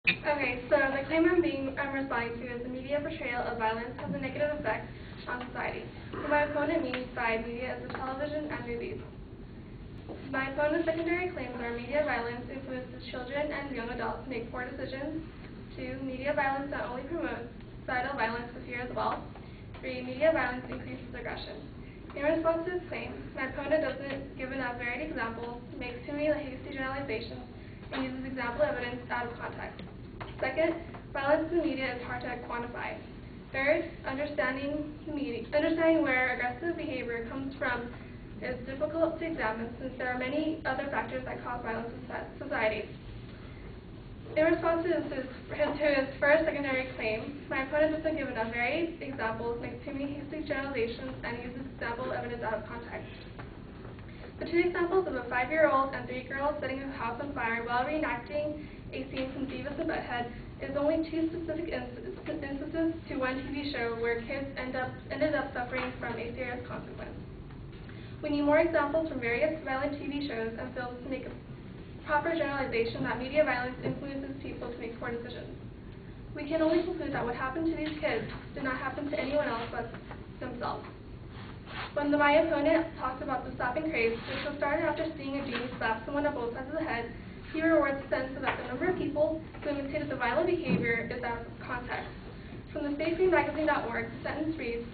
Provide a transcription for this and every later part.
Okay, so the claim I'm responding to is the media portrayal of violence has a negative effect on society. What my opponent means by media is the television and movies. My opponent's secondary claims are media violence influences children and young adults to make poor decisions. 2. Media violence not only promotes societal violence but fear as well. 3. Media violence increases aggression. In response to this claim, my opponent doesn't give enough varied examples, makes too many hasty generalizations, and uses example evidence out of context. Second, violence in the media is hard to quantify. Third, understanding where aggressive behavior comes from is difficult to examine since there are many other factors that cause violence in society. In response to his first secondary claim, my opponent doesn't give enough varied examples, makes too many hasty generalizations, and uses example evidence out of context. The two examples of a 5-year-old and 3-year-old setting a house on fire while reenacting a scene from Beavis and Butthead is only two specific instances to one TV show where kids ended up suffering from a serious consequence. We need more examples from various violent TV shows and films to make a proper generalization that media violence influences people to make poor decisions. We can only conclude that what happened to these kids did not happen to anyone else but themselves. When my opponent talks about the slapping craze, which was started after seeing a genie slap someone on both sides of the head, he rewards the sense that the number of people who imitated the violent behavior is out of context. From the SafeFreeMagazine.org, the sentence reads,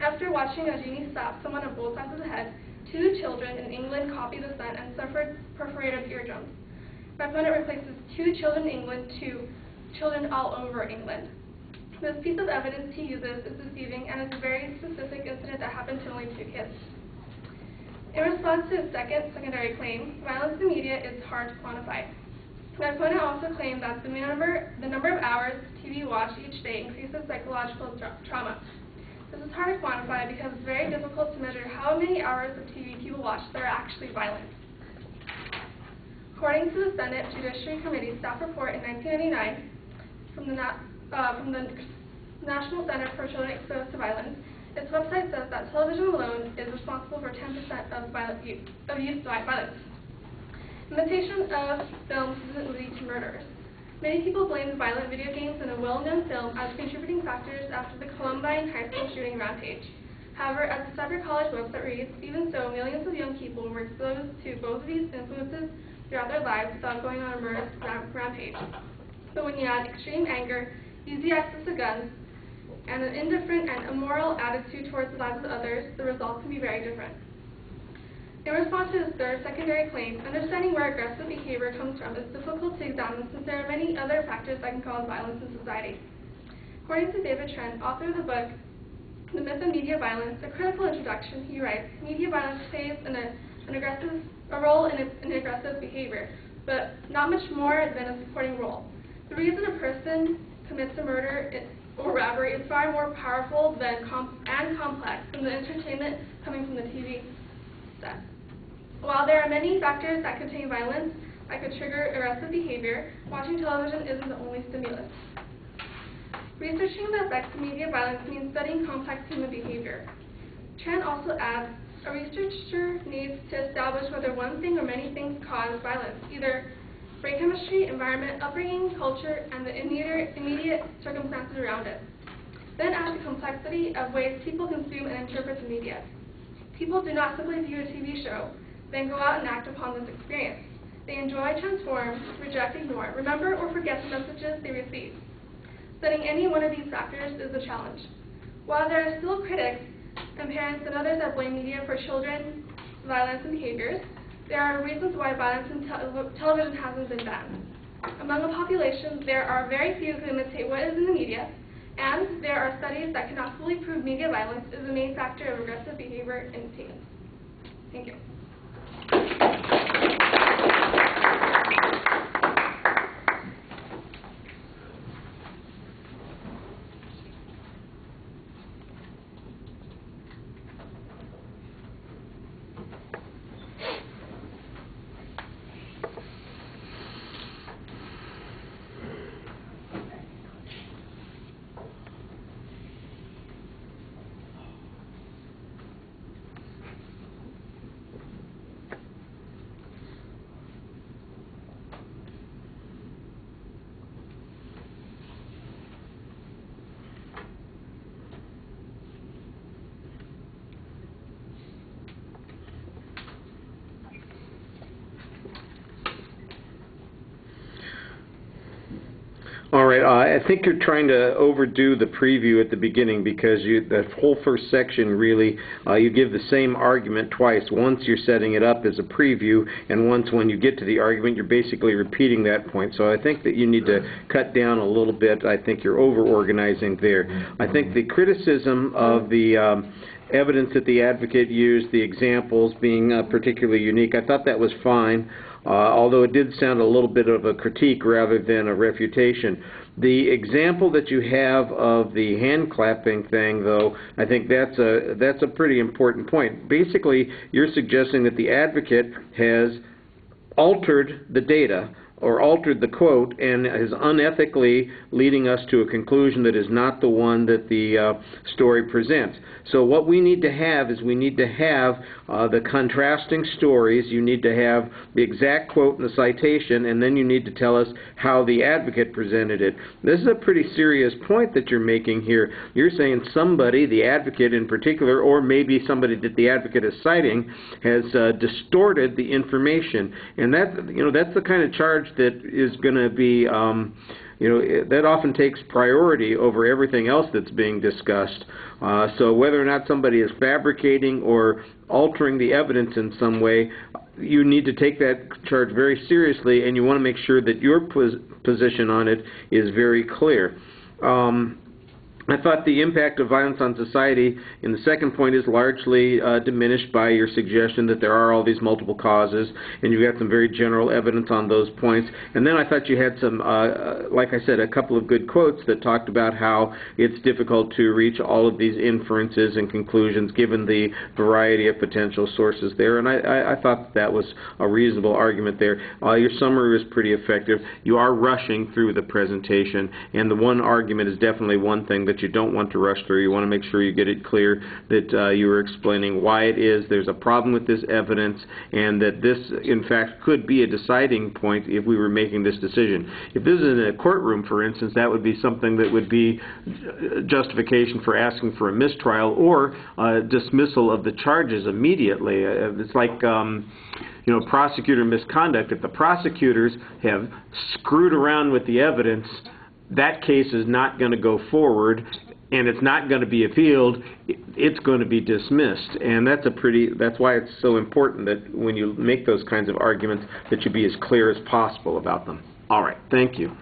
after watching a genie slap someone on both sides of the head, 2 children in England copied the stunt and suffered perforated eardrums. My opponent replaces 2 children in England to children all over England. This piece of evidence he uses is deceiving and is a very specific incident that happened to only 2 kids. In response to his secondary claim, violence in the media is hard to quantify. My opponent also claimed that the number of hours TV watched each day increases psychological trauma. This is hard to quantify because it's very difficult to measure how many hours of TV people watch that are actually violent. According to the Senate Judiciary Committee staff report in 1999 from the National Center for Children Exposed to Violence, its website says that television alone is responsible for 10% of youth violence. Imitation of films doesn't lead to murders. Many people blame the violent video games in a well-known film as contributing factors after the Columbine High School shooting rampage. However, as the Cyber College website reads, even so, millions of young people were exposed to both of these influences throughout their lives without going on a murderous rampage. But when you add extreme anger, easy access to guns, and an indifferent and immoral attitude towards the lives of others, the results can be very different. In response to his third secondary claim, understanding where aggressive behavior comes from is difficult to examine since there are many other factors that can cause violence in society. According to David Trent, author of the book, The Myth of Media Violence, a critical introduction, he writes, media violence plays a role in aggressive behavior, but not much more than a supporting role. The reason a person commits a murder or robbery is far more powerful and complex than the entertainment coming from the TV set. While there are many factors that contain violence that could trigger aggressive behavior, watching television isn't the only stimulus. Researching the effects of media violence means studying complex human behavior. Trent also adds, a researcher needs to establish whether one thing or many things cause violence, either brain chemistry, environment, upbringing, culture, and the immediate circumstances around it. Then add the complexity of ways people consume and interpret the media. People do not simply view a TV show, then go out and act upon this experience. They enjoy, transform, reject, ignore, remember, or forget the messages they receive. Studying any one of these factors is a challenge. While there are still critics and parents and others that blame media for children's violence and behaviors, there are reasons why violence in television hasn't been banned. Among a population, there are very few who imitate what is in the media, and there are studies that cannot fully prove media violence is the main factor of aggressive behavior in teens. Thank you. All right, I think you're trying to overdo the preview at the beginning, because that whole first section really, you give the same argument twice. Once you're setting it up as a preview, and once when you get to the argument, you're basically repeating that point. So I think that you need to cut down a little bit. I think you're over-organizing there. I think the criticism of the evidence that the advocate used, the examples being particularly unique, I thought that was fine. Although it did sound a little bit of a critique rather than a refutation. The example that you have of the hand clapping thing, though, I think that's a pretty important point. Basically, you're suggesting that the advocate has altered the data or altered the quote and is unethically leading us to a conclusion that is not the one that the story presents. So what we need to have is we need to have the contrasting stories. You need to have the exact quote and the citation, and then you need to tell us how the advocate presented it. This is a pretty serious point that you're making here. You're saying somebody, the advocate in particular, or maybe somebody that the advocate is citing, has distorted the information, and that's the kind of charge that is going to be that often takes priority over everything else that's being discussed. So whether or not somebody is fabricating or altering the evidence in some way, you need to take that charge very seriously, and you want to make sure that your position on it is very clear. I thought the impact of violence on society in the second point is largely diminished by your suggestion that there are all these multiple causes, and you got some very general evidence on those points. And then I thought you had some, like I said, a couple of good quotes that talked about how it's difficult to reach all of these inferences and conclusions given the variety of potential sources there, and I thought that was a reasonable argument there. Your summary was pretty effective. You are rushing through the presentation, and the one argument is definitely one thing that you don't want to rush through. You want to make sure you get it clear that you are explaining why it is there's a problem with this evidence, and that this, in fact, could be a deciding point if we were making this decision. If this is in a courtroom, for instance, that would be something that would be justification for asking for a mistrial or dismissal of the charges immediately. It's like prosecutor misconduct. If the prosecutors have screwed around with the evidence, that case is not going to go forward, and it's not going to be appealed. It's going to be dismissed, and that's why it's so important that when you make those kinds of arguments that you be as clear as possible about them. All right, thank you.